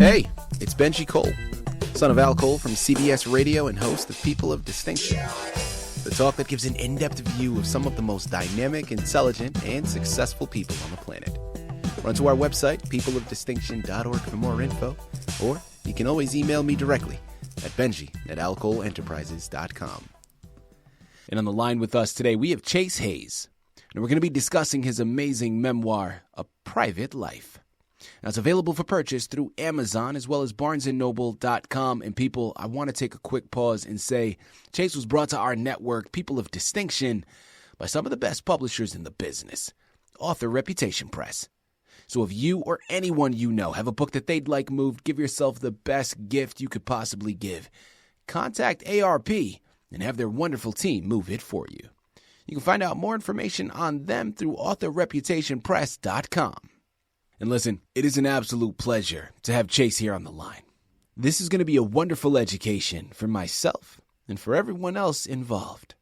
Hey, it's Benji Cole, son of Al Cole from CBS Radio and host of People of Distinction, the talk that gives an in-depth view of some of the most dynamic, intelligent, and successful people on the planet. Run to our website, peopleofdistinction.org for more info, or you can always email me directly at benji@alcoleenterprises.com. And on the line with us today, we have Chase Hayes, and we're going to be discussing his amazing memoir, A Private Life. Now, it's available for purchase through Amazon as well as barnesandnoble.com. And people, I want to take a quick pause and say Chase was brought to our network, People of Distinction, by some of the best publishers in the business, Author Reputation Press. So if you or anyone you know have a book that they'd like moved, give yourself the best gift you could possibly give. Contact ARP and have their wonderful team move it for you. You can find out more information on them through authorreputationpress.com. And listen, it is an absolute pleasure to have Chase here on the line. This is going to be a wonderful education for myself and for everyone else involved.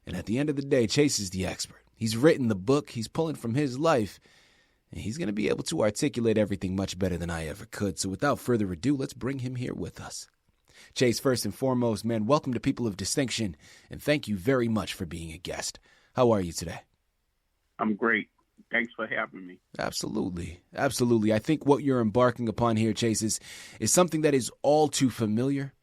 And at the end of the day, Chase is the expert. He's written the book, he's pulling from his life, and he's going to be able to articulate everything much better than I ever could. So without further ado, let's bring him here with us. Chase, first and foremost, man, welcome to People of Distinction, and thank you very much for being a guest. How are you today? I'm great. Thanks for having me. Absolutely. Absolutely. I think what you're embarking upon here, Chase, is something that is all too familiar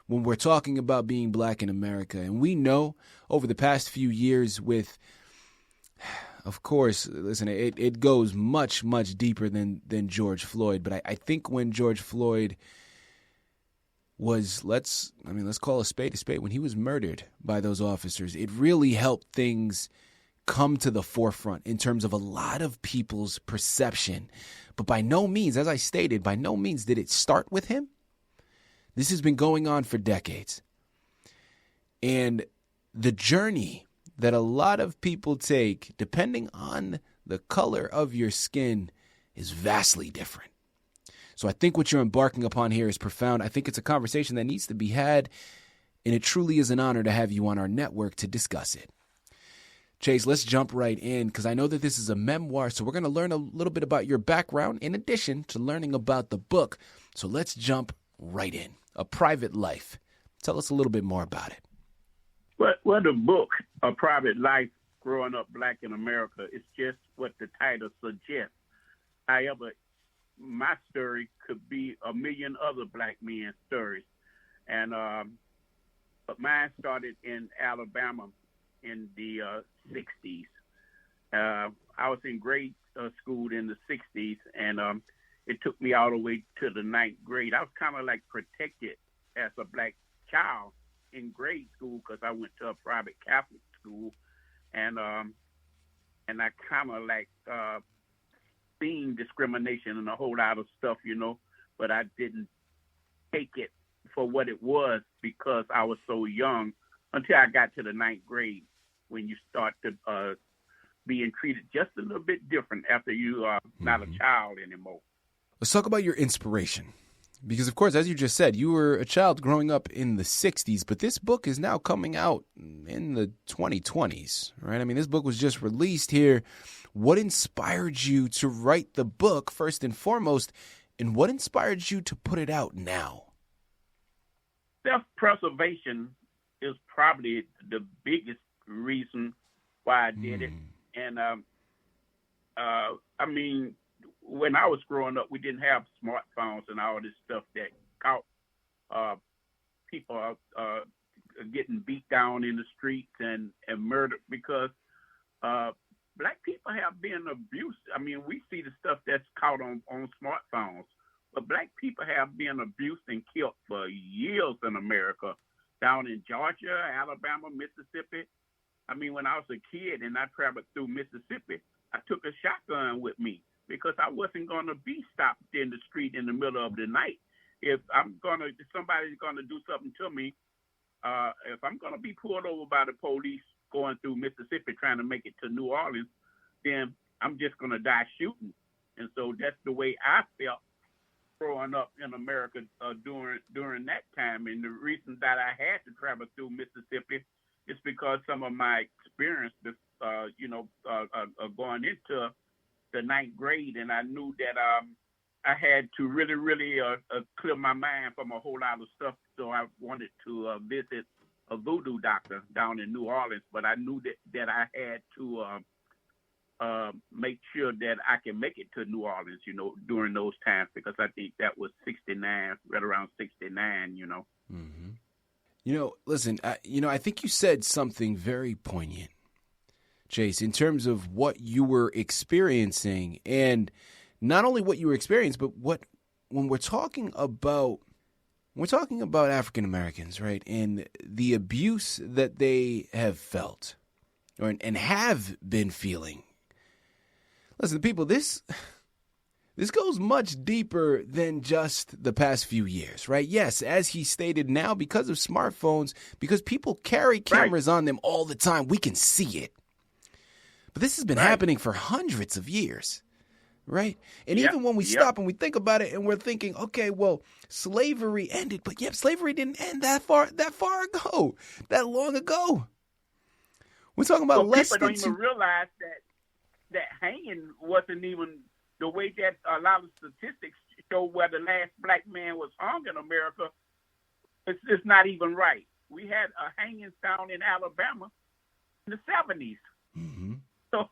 when we're talking about being black in America. And we know over the past few years with, of course, listen, it goes much, much deeper than George Floyd. But I think when George Floyd was, let's call a spade, when he was murdered by those officers, it really helped things come to the forefront in terms of a lot of people's perception. But by no means, as I stated, by no means did it start with him. This has been going on for decades. And the journey that a lot of people take, depending on the color of your skin, is vastly different. So I think what you're embarking upon here is profound. I think it's a conversation that needs to be had, and it truly is an honor to have you on our network to discuss it. Chase, let's jump right in because I know that this is a memoir, so we're going to learn a little bit about your background in addition to learning about the book. So let's jump right in. A Private Life. Tell us a little bit more about it. Well, the book, A Private Life, Growing Up Black in America, is just what the title suggests. However, my story could be a million other black men's stories. And but mine started in Alabama in the 60s. I was in grade school in the 60s, and it took me all the way to the 9th grade. I was kind of like protected as a black child in grade school because I went to a private Catholic school, and I kind of like seen discrimination and a whole lot of stuff, but I didn't take it for what it was because I was so young until I got to the 9th grade, when you start to being treated just a little bit different after you are not a child anymore. Let's talk about your inspiration. Because, of course, as you just said, you were a child growing up in the 60s, but this book is now coming out in the 2020s, right? I mean, this book was just released here. What inspired you to write the book, first and foremost, and what inspired you to put it out now? Self-preservation is probably the biggest reason why I did it. And I mean, when I was growing up, we didn't have smartphones and all this stuff that caught people getting beat down in the streets and murdered because black people have been abused. I mean, we see the stuff that's caught on smartphones, but black people have been abused and killed for years in America, down in Georgia, Alabama, Mississippi. I mean, when I was a kid and I traveled through Mississippi, I took a shotgun with me because I wasn't going to be stopped in the street in the middle of the night. If somebody's going to do something to me, if I'm going to be pulled over by the police going through Mississippi trying to make it to New Orleans, then I'm just going to die shooting. And so that's the way I felt growing up in America during that time. And the reason that I had to travel through Mississippi is because some of my experience, going into the 9th grade, and I knew that I had to really, really clear my mind from a whole lot of stuff. So I wanted to visit a voodoo doctor down in New Orleans, but I knew that I had to make sure that I can make it to New Orleans, during those times, because I think that was 69, right around 69, Mm-hmm. Listen, I think you said something very poignant, Chase, in terms of what you were experiencing, and not only what you were experiencing, but when we're talking about African Americans, right, and the abuse that they have felt and have been feeling. Listen, people, this goes much deeper than just the past few years, right? Yes, as he stated, now because of smartphones, because people carry cameras on them all the time, we can see it. But this has been happening for hundreds of years, right? And even when we stop and we think about it and we're thinking, okay, well, slavery ended, but slavery didn't end that far ago, that long ago. We're talking about less than people don't even realize that hanging wasn't even the way that a lot of statistics show where the last black man was hung in America. It's not even right. We had a hanging down in Alabama in the 70s. Mm-hmm. So,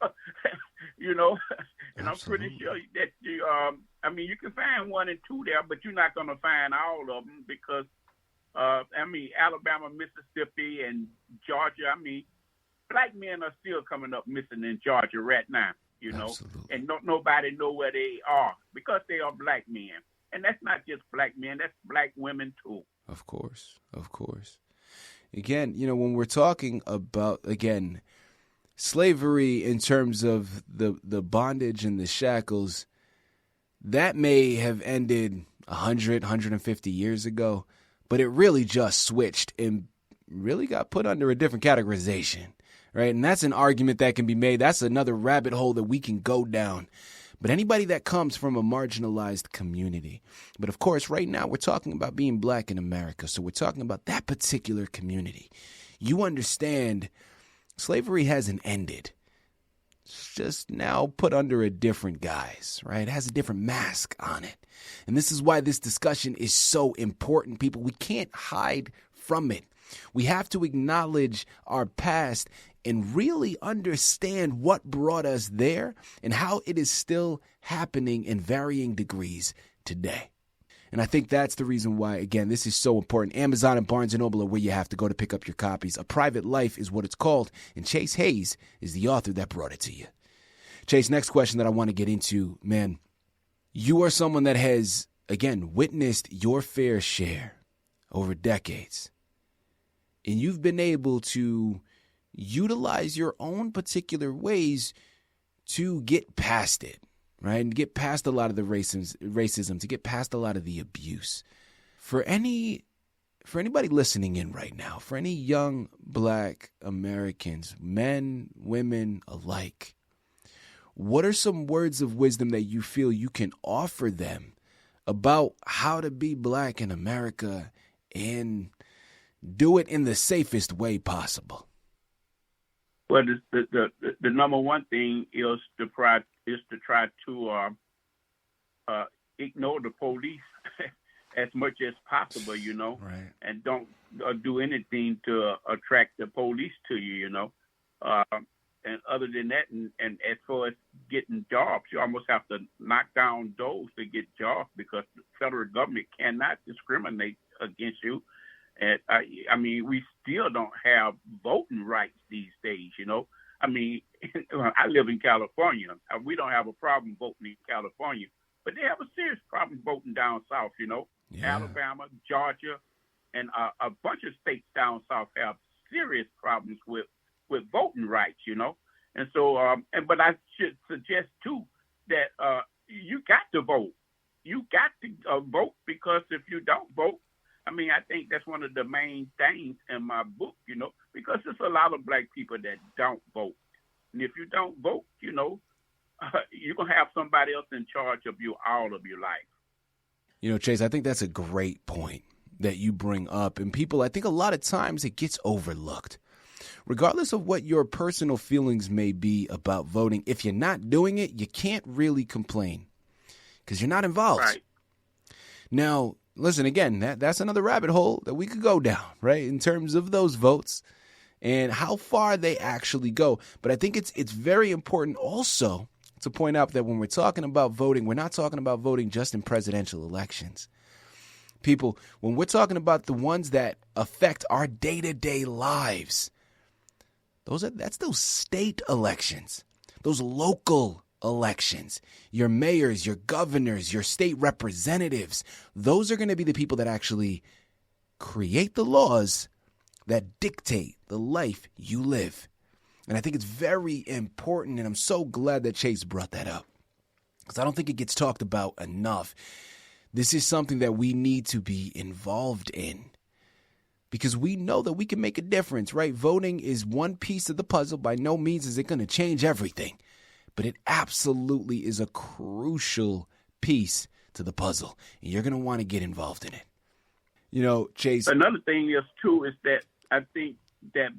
and I'm pretty sure that you can find 1 and 2 there, but you're not going to find all of them because, Alabama, Mississippi, and Georgia, black men are still coming up missing in Georgia right now, Absolutely. and nobody know where they are because they are black men. And that's not just black men, that's black women too. Of course. Again, when we're talking about, slavery in terms of the bondage and the shackles, that may have ended 100, 150 years ago, but it really just switched and really got put under a different categorization. Right. And that's an argument that can be made. That's another rabbit hole that we can go down. But anybody that comes from a marginalized community. But of course, right now we're talking about being black in America. So we're talking about that particular community. You understand slavery hasn't ended. It's just now put under a different guise, right? It has a different mask on it. And this is why this discussion is so important, people. We can't hide from it. We have to acknowledge our past and really understand what brought us there and how it is still happening in varying degrees today. And I think that's the reason why, again, this is so important. Amazon and Barnes & Noble are where you have to go to pick up your copies. A Private Life is what it's called, and Chase Hayes is the author that brought it to you. Chase, next question that I want to get into, man, you are someone that has, again, witnessed your fair share over decades. And you've been able to utilize your own particular ways to get past it, right? And get past a lot of the racism, to get past a lot of the abuse. For anybody listening in right now, for any young black Americans, men, women alike, what are some words of wisdom that you feel you can offer them about how to be black in America and do it in the safest way possible? Well, the number one thing is to try to ignore the police as much as possible, right. And don't do anything to attract the police to you, And other than that, and as far as getting jobs, you almost have to knock down doors to get jobs because the federal government cannot discriminate against you. And we still don't have voting rights these days, I live in California. We don't have a problem voting in California, but they have a serious problem voting down south, Yeah. Alabama, Georgia, and a bunch of states down south have serious problems with voting rights, And so, but I should suggest too that you got to vote. You got to vote because if you don't vote, I think that's one of the main things in my book, because there's a lot of black people that don't vote. And if you don't vote, you're going to have somebody else in charge of you all of your life. Chase, I think that's a great point that you bring up. And people, I think a lot of times it gets overlooked. Regardless of what your personal feelings may be about voting, if you're not doing it, you can't really complain. because you're not involved. Right. Now, listen, again, that's another rabbit hole that we could go down, right, in terms of those votes and how far they actually go. But I think it's very important also to point out that when we're talking about voting, we're not talking about voting just in presidential elections. People, when we're talking about the ones that affect our day-to-day lives, that's those state elections, those local elections, your mayors, your governors, your state representatives. Those are going to be the people that actually create the laws that dictate the life you live. And I think it's very important, and I'm so glad that Chase brought that up, because I don't think it gets talked about enough. This is something that we need to be involved in, because we know that we can make a difference, right? Voting is one piece of the puzzle. By no means is it going to change everything, but it absolutely is a crucial piece to the puzzle, and you're going to want to get involved in it. You know, Chase. Another thing is, too, is that I think that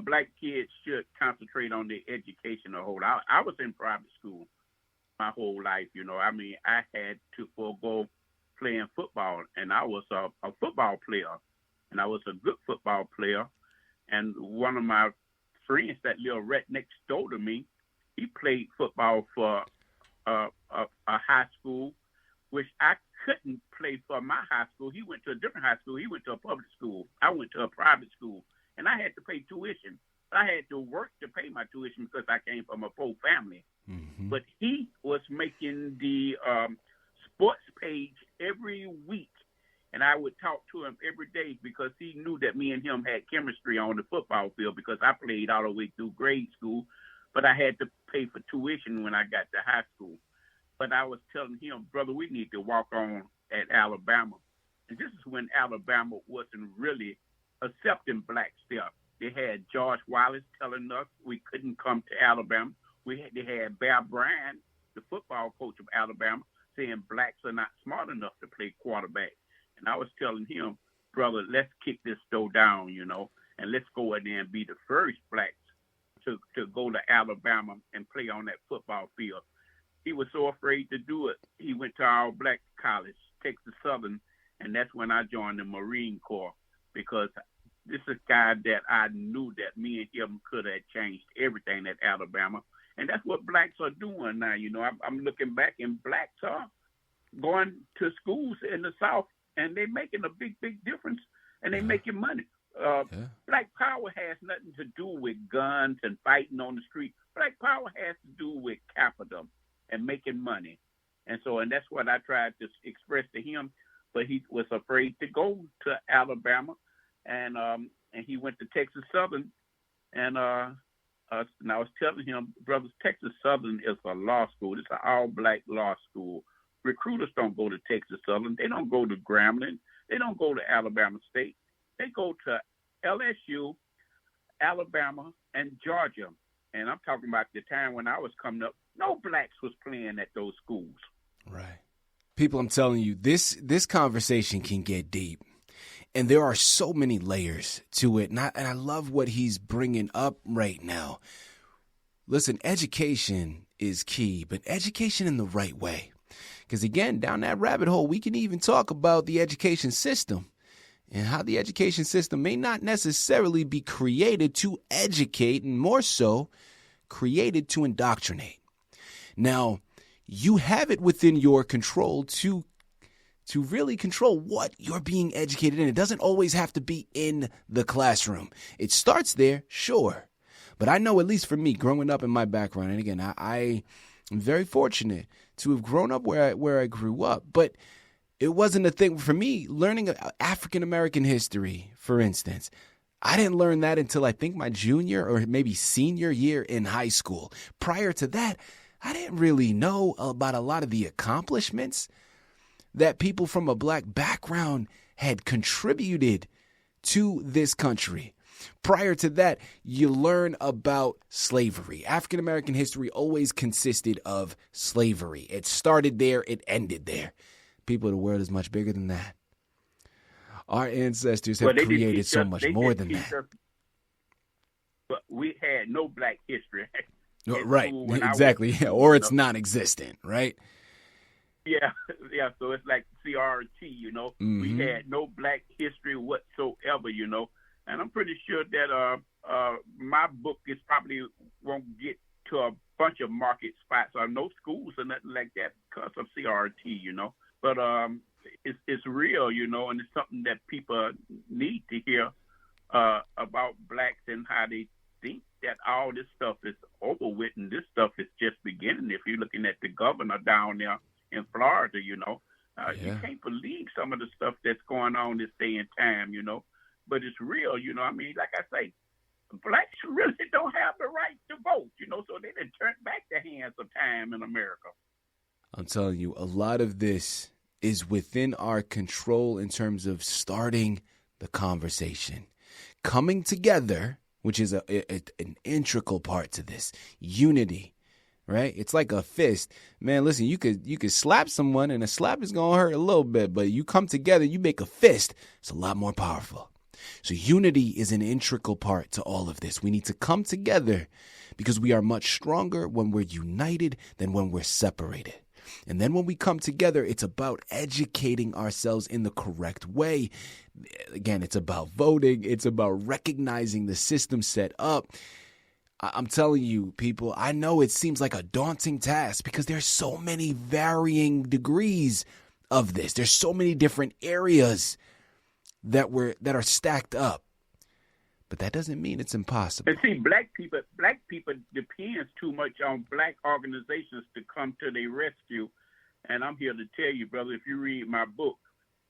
black kids should concentrate on their education a whole lot. I was in private school my whole life, you know. I mean, I had to forego playing football, and I was a football player, and I was a good football player. And one of my friends that lived right next door to me, he played football for a high school, which I couldn't play for my high school. He went to a different high school. He went to a public school. I went to a private school, and I had to pay tuition. I had to work to pay my tuition because I came from a poor family. Mm-hmm. But he was making the sports page every week, and I would talk to him every day because he knew that me and him had chemistry on the football field, because I played all the way through grade school, but I had to pay for tuition when I got to high school. But I was telling him, brother, we need to walk on at Alabama. And this is when Alabama wasn't really accepting blacks there. They had George Wallace telling us we couldn't come to Alabama. They had Bear Bryant, the football coach of Alabama, saying blacks are not smart enough to play quarterback. And I was telling him, brother, let's kick this door down, you know, and let's go in there and be the first blacks to go to Alabama and play on that football field. He was so afraid to do it. He went to our black college, Texas Southern, and that's when I joined the Marine Corps, because this is a guy that I knew that me and him could have changed everything at Alabama. And that's what blacks are doing now. You know, I'm looking back, and blacks are going to schools in the South, and they're making a big, big difference, and they're making money. Black power has nothing to do with guns and fighting on the street. Black power has to do with capital and making money. And that's what I tried to express to him, but he was afraid to go to Alabama, and he went to Texas Southern, and I was telling him, brothers, Texas Southern is a law school. It's an all-black law school. Recruiters don't go to Texas Southern. They don't go to Grambling. They don't go to Alabama State. They go to LSU, Alabama, and Georgia. And I'm talking about the time when I was coming up, no blacks was playing at those schools. Right. People, I'm telling you, this conversation can get deep. And there are so many layers to it. And I love what he's bringing up right now. Listen, education is key, but education in the right way. Because, again, down that rabbit hole, we can even talk about the education system and how the education system may not necessarily be created to educate, and more so created to indoctrinate. Now, you have it within your control to really control what you're being educated in. It doesn't always have to be in the classroom. It starts there, sure. But I know, at least for me, growing up in my background, and again, I am very fortunate to have grown up where I grew up. But it wasn't a thing for me learning African-American history, for instance. I didn't learn that until I think my junior or maybe senior year in high school. Prior to that, I didn't really know about a lot of the accomplishments that people from a black background had contributed to this country. Prior to that, you learn about slavery. African-American history always consisted of slavery. It started there, it ended there. People, the world is much bigger than that. Our ancestors have created so much more than that. But we had no black history. Right, exactly. Or it's non-existent, right? Yeah, yeah. So it's like CRT, you know. We had no black history whatsoever, you know. And I'm pretty sure that my book is probably won't get to a bunch of market spots or no schools or nothing like that because of CRT, you know. But it's real, you know, and it's something that people need to hear about blacks and how they think that all this stuff is over with, and this stuff is just beginning. If you're looking at the governor down there in Florida, you know, you can't believe some of the stuff that's going on this day and time, you know. But it's real, you know. I mean, like I say, blacks really don't have the right to vote, you know, so they done turned back the hands of time in America. I'm telling you, a lot of this is within our control in terms of starting the conversation. Coming together, which is an integral part to this. Unity, right? It's like a fist. Man, listen, you could slap someone and a slap is going to hurt a little bit, but you come together, you make a fist. It's a lot more powerful. So unity is an integral part to all of this. We need to come together because we are much stronger when we're united than when we're separated. And then when we come together, it's about educating ourselves in the correct way. Again, it's about voting. It's about recognizing the system set up. I'm telling you, people, I know it seems like a daunting task because there's so many varying degrees of this. There's so many different areas that are stacked up. But that doesn't mean it's impossible. And see, black people depends too much on black organizations to come to their rescue. And I'm here to tell you, brother, if you read my book,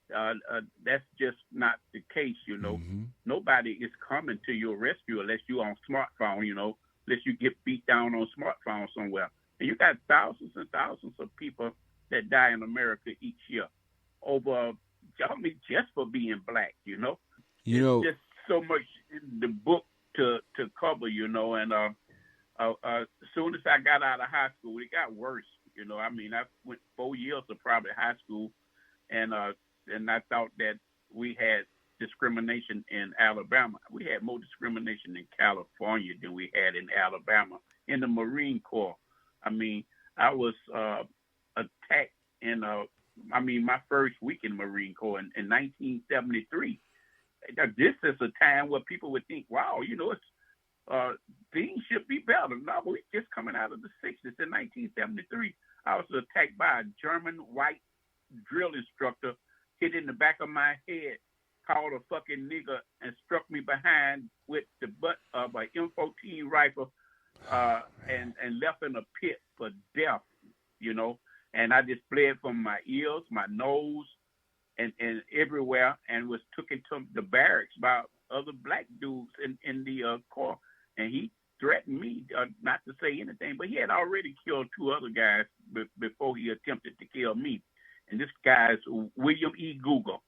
that's just not the case, you know. Nobody is coming to your rescue unless you're on smartphone, you know, unless you get beat down on smartphone somewhere. And you got thousands and thousands of people that die in America each year over, I mean, just for being black, you know. It's just so much in the book to cover, you know. And as soon as I got out of high school, it got worse, you know. I mean, I went 4 years of private high school, and I thought that we had discrimination in Alabama. We had more discrimination in California than we had in Alabama. In the Marine Corps, I mean, I was attacked in my first week in the Marine Corps in 1973. This is a time where people would think, wow, you know, it's things should be better. No, we're just coming out of the 60s. In 1973, I was attacked by a German white drill instructor, hit in the back of my head, called a fucking nigger, and struck me behind with the butt of an M14 rifle and left in a pit for death, you know. And I just bled from my ears, my nose, and everywhere, and was taken to the barracks by other black dudes in the Corps. And he threatened me not to say anything, but he had already killed 2 other guys before he attempted to kill me. And this guy's William E. Google.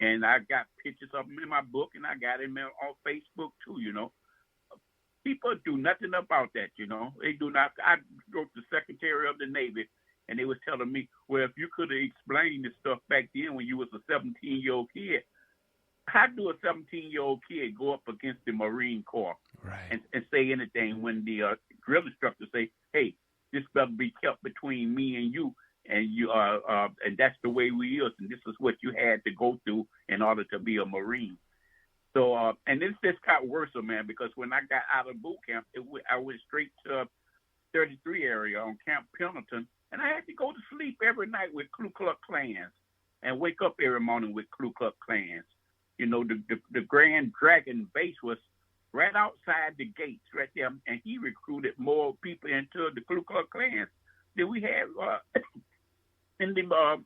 And I got pictures of him in my book, and I got him on Facebook too, you know. People do nothing about that, you know. They do not. I wrote the Secretary of the Navy, and they was telling me, well, if you could have explained this stuff back then when you was a 17-year-old kid, how do a 17-year-old kid go up against the Marine Corps and say anything when the drill instructor say, hey, this better be kept between me and you, and that's the way we is, and this is what you had to go through in order to be a Marine. So, and this just got worse, man, because when I got out of boot camp, I went straight to 33 area on Camp Pendleton, and I had to go to sleep every night with Ku Klux Klans and wake up every morning with Ku Klux Klans. You know, the Grand Dragon base was right outside the gates right there, and he recruited more people into the Ku Klux Klans than we had in the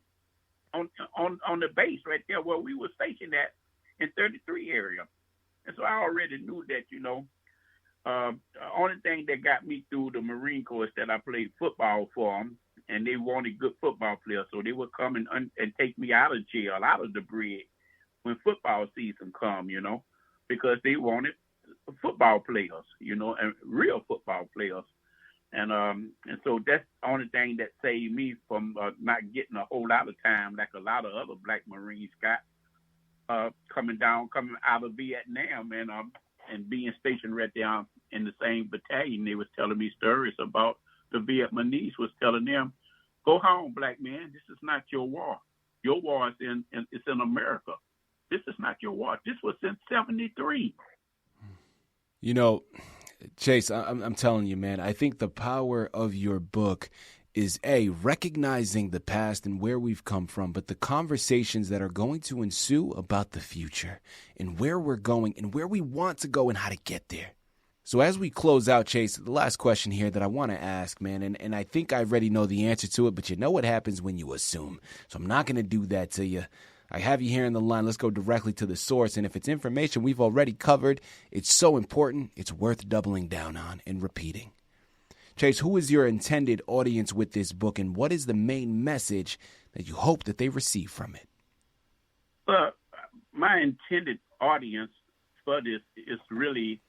on the base right there where we were stationed at in 33 area. And so I already knew that, you know, the only thing that got me through the Marine Corps is that I played football for them, and they wanted good football players, so they would come and take me out of jail, out of the bridge when football season come, you know, because they wanted football players, you know, and real football players. And so that's the only thing that saved me from not getting a whole lot of time like a lot of other black Marines got coming out of Vietnam and being stationed right there in the same battalion. They was telling me stories about the Vietnamese was telling them, Go home, black man. This is not your war. Your war is it's in America. This is not your war. This was in 73. You know, Chase, I'm telling you, man, I think the power of your book is recognizing the past and where we've come from, but the conversations that are going to ensue about the future and where we're going and where we want to go and how to get there. So as we close out, Chase, the last question here that I want to ask, man, and I think I already know the answer to it, but you know what happens when you assume. So I'm not going to do that to you. I have you here in the line. Let's go directly to the source. And if it's information we've already covered, it's so important, it's worth doubling down on and repeating. Chase, who is your intended audience with this book, and what is the main message that you hope that they receive from it? Well, my intended audience for this is really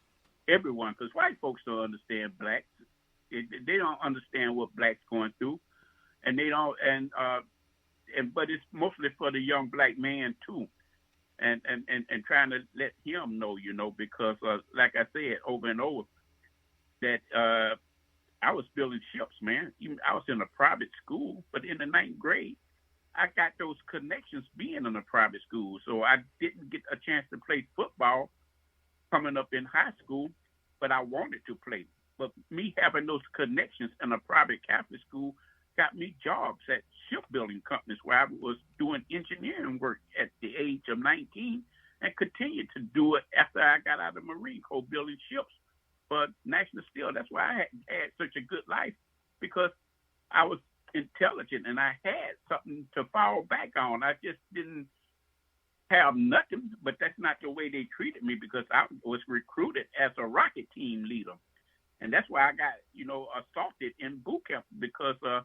everyone, because white folks don't understand blacks. They don't understand what blacks going through, and they don't. But it's mostly for the young black man too, and trying to let him know, because like I said over and over, that I was building ships, man. I was in a private school, but in the 9th grade, I got those connections being in a private school, so I didn't get a chance to play football coming up in high school, but I wanted to play. But me having those connections in a private Catholic school got me jobs at shipbuilding companies where I was doing engineering work at the age of 19 and continued to do it after I got out of the Marine Corps building ships for National Steel. That's why I had such a good life, because I was intelligent and I had something to fall back on. I just didn't have nothing, but that's not the way they treated me, because I was recruited as a rocket team leader. And that's why I got, assaulted in boot camp, because the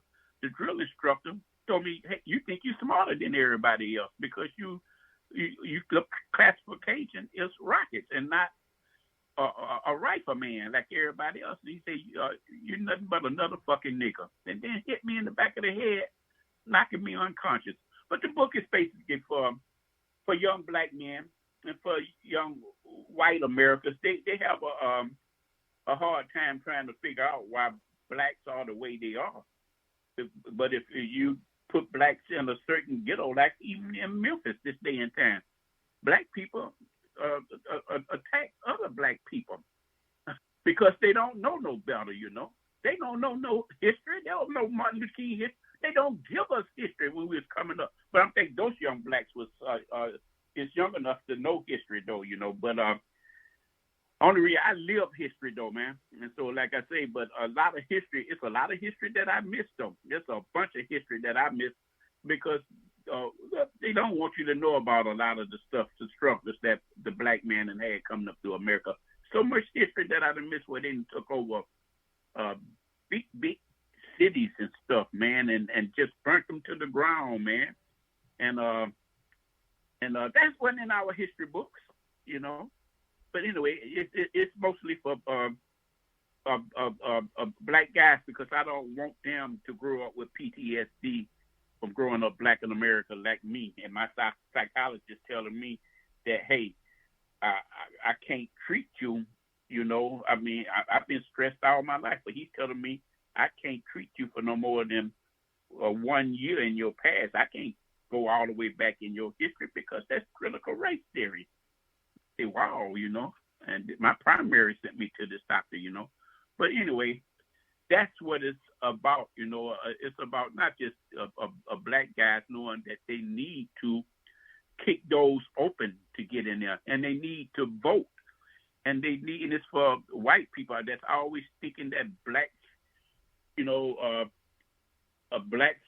drill instructor told me, hey, you think you're smarter than everybody else because you classification is rockets and not a rifleman like everybody else. And he said, you're nothing but another fucking nigger. And then hit me in the back of the head, knocking me unconscious. But the book is basically for young black men and for young white Americans. They have a hard time trying to figure out why blacks are the way they are. But if you put blacks in a certain ghetto, like even in Memphis this day and time, black people attack other black people because they don't know no better, They don't know no history. They don't know Martin Luther King history. They don't give us history when we was coming up. But I think those young blacks is young enough to know history, though, But only reason I live history, though, man. And so, like I say, but it's a lot of history that I missed, though. There's a bunch of history that I missed because they don't want you to know about a lot of the stuff, the struggles that the black man had coming up through America. So much history that I done missed where they took over big cities and stuff, man, and just burnt them to the ground, man. And that's one in our history books, But anyway, it's mostly for black guys, because I don't want them to grow up with PTSD from growing up black in America like me. And my psychologist telling me that, hey, I can't treat you, I mean, I've been stressed all my life, but he's telling me I can't treat you for no more than 1 year in your past. I can't go all the way back in your history because that's critical race theory. Say, wow, and my primary sent me to this doctor, But anyway, that's what it's about, It's about not just a black guys knowing that they need to kick doors open to get in there, and they need to vote, and it's for white people that's always thinking that blacks, blacks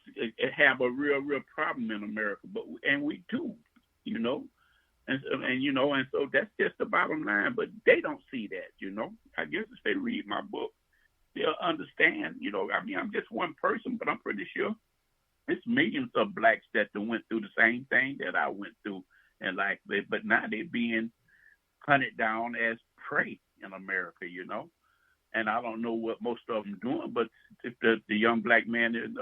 have a real problem in America, and we do, And so that's just the bottom line. But they don't see that, I guess if they read my book, they'll understand, I mean, I'm just one person, but I'm pretty sure it's millions of blacks that went through the same thing that I went through in life. But now they're being hunted down as prey in America, And I don't know what most of them doing, but if the young black man in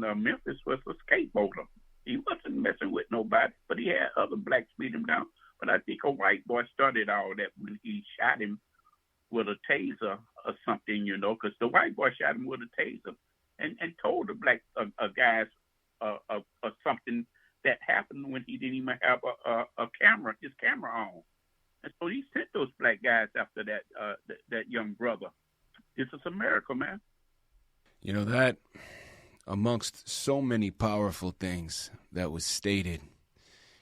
Memphis was a skateboarder. He wasn't messing with nobody, but he had other blacks beat him down. But I think a white boy started all that when he shot him with a taser or something, because the white boy shot him with a taser. and told the black guys something that happened when he didn't even have his camera on. And so he sent those black guys after that young brother. This is America, man. You know, that amongst so many powerful things that was stated,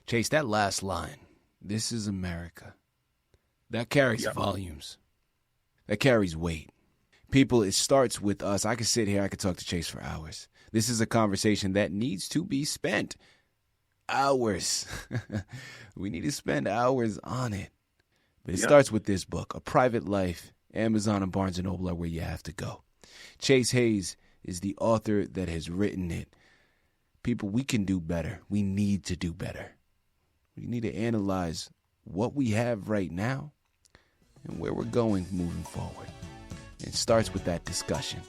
Chase, that last line, this is America, that carries volumes. That carries weight. People, it starts with us. I could sit here, I could talk to Chase for hours. This is a conversation that needs to be spent. Hours. We need to spend hours on it. But it starts with this book, A Private Life. Amazon and Barnes & Noble are where you have to go. Chase Hayes is the author that has written it. People, we can do better. We need to do better. We need to analyze what we have right now and where we're going moving forward. It starts with that discussion.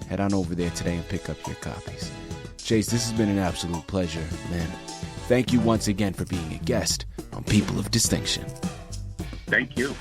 Head on over there today and pick up your copies. Chase, this has been an absolute pleasure, man. Thank you once again for being a guest on People of Distinction. Thank you.